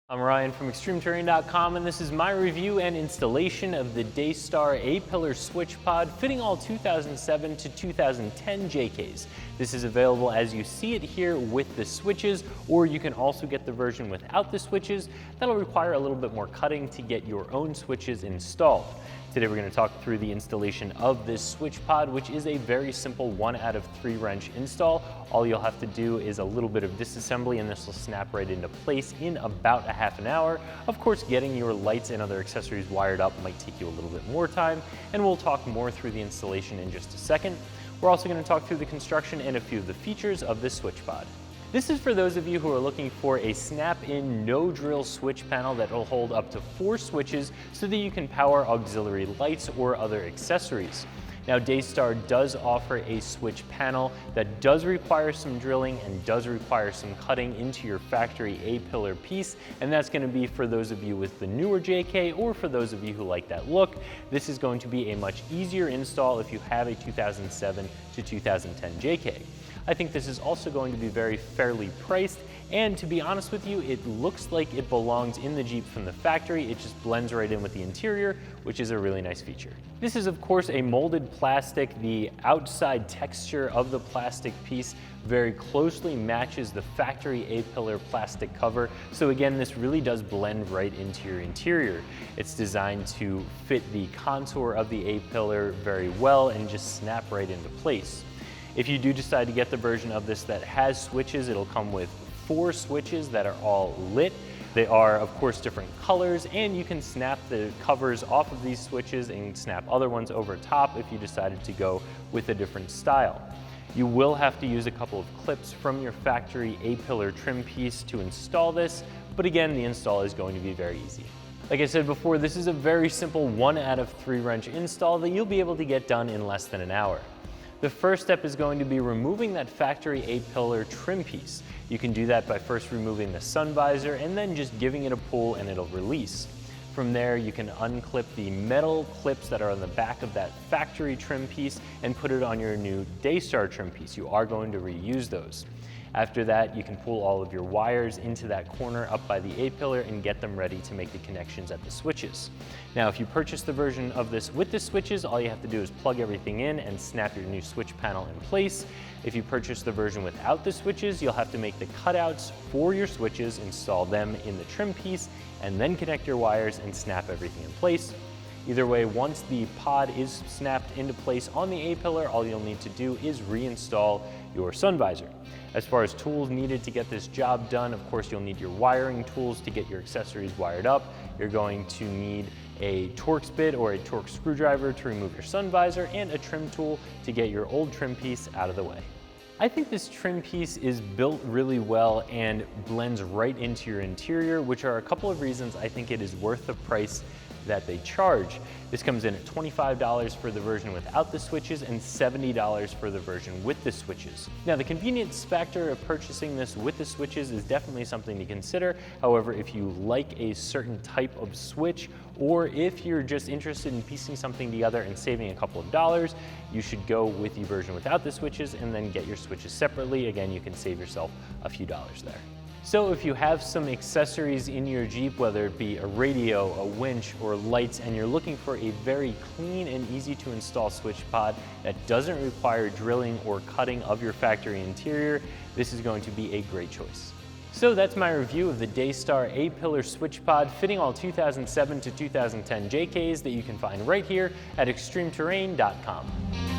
I'm Ryan from ExtremeTerrain.com, and this is my review and installation of the Daystar A-Pillar Switch Pod fitting all 2007 to 2010 JKs. This is available as you see it here with the switches, or you can also get the version without the switches. That'll require a little bit more cutting to get your own switches installed. Today we're going to talk through the installation of this switch pod, which is a very simple 1 out of 3 wrench install. All you'll have to do is a little bit of disassembly and this will snap right into place in about a half an hour. Of course, getting your lights and other accessories wired up might take you a little bit more time, and we'll talk more through the installation in just a second. We're also going to talk through the construction and a few of the features of this switch pod. This is for those of you who are looking for a snap-in, no-drill switch panel that will hold up to 4 switches so that you can power auxiliary lights or other accessories. Now, Daystar does offer a switch panel that does require some drilling and does require some cutting into your factory A-pillar piece, and that's going to be for those of you with the newer JK or for those of you who like that look. This is going to be a much easier install if you have a 2007 to 2010 JK. I think this is also going to be very fairly priced, and to be honest with you, it looks like it belongs in the Jeep from the factory. It just blends right in with the interior, which is a really nice feature. This is of course a molded plastic. The outside texture of the plastic piece very closely matches the factory A-pillar plastic cover. So again, this really does blend right into your interior. It's designed to fit the contour of the A-pillar very well and just snap right into place. If you do decide to get the version of this that has switches, it'll come with 4 switches that are all lit. They are, of course, different colors, and you can snap the covers off of these switches and snap other ones over top if you decided to go with a different style. You will have to use a couple of clips from your factory A-pillar trim piece to install this, but again, the install is going to be very easy. Like I said before, this is a very simple 1 out of 3 wrench install that you'll be able to get done in less than an hour. The first step is going to be removing that factory A-pillar trim piece. You can do that by first removing the sun visor and then just giving it a pull and it'll release. From there, you can unclip the metal clips that are on the back of that factory trim piece and put it on your new Daystar trim piece. You are going to reuse those. After that, you can pull all of your wires into that corner up by the A-pillar and get them ready to make the connections at the switches. Now, if you purchase the version of this with the switches, all you have to do is plug everything in and snap your new switch panel in place. If you purchase the version without the switches, you'll have to make the cutouts for your switches, install them in the trim piece, and then connect your wires and snap everything in place. Either way, once the pod is snapped into place on the A-pillar, all you'll need to do is reinstall your sun visor. As far as tools needed to get this job done, of course, you'll need your wiring tools to get your accessories wired up. You're going to need a Torx bit or a Torx screwdriver to remove your sun visor, and a trim tool to get your old trim piece out of the way. I think this trim piece is built really well and blends right into your interior, which are a couple of reasons I think it is worth the price that they charge. This comes in at $25 for the version without the switches and $70 for the version with the switches. Now, the convenience factor of purchasing this with the switches is definitely something to consider. However, if you like a certain type of switch, or if you're just interested in piecing something together and saving a couple of dollars, you should go with the version without the switches and then get your switches separately. Again, you can save yourself a few dollars there. So if you have some accessories in your Jeep, whether it be a radio, a winch, or lights, and you're looking for a very clean and easy to install switch pod that doesn't require drilling or cutting of your factory interior, this is going to be a great choice. So that's my review of the Daystar A-Pillar Switch Pod fitting all 2007 to 2010 JKs that you can find right here at ExtremeTerrain.com.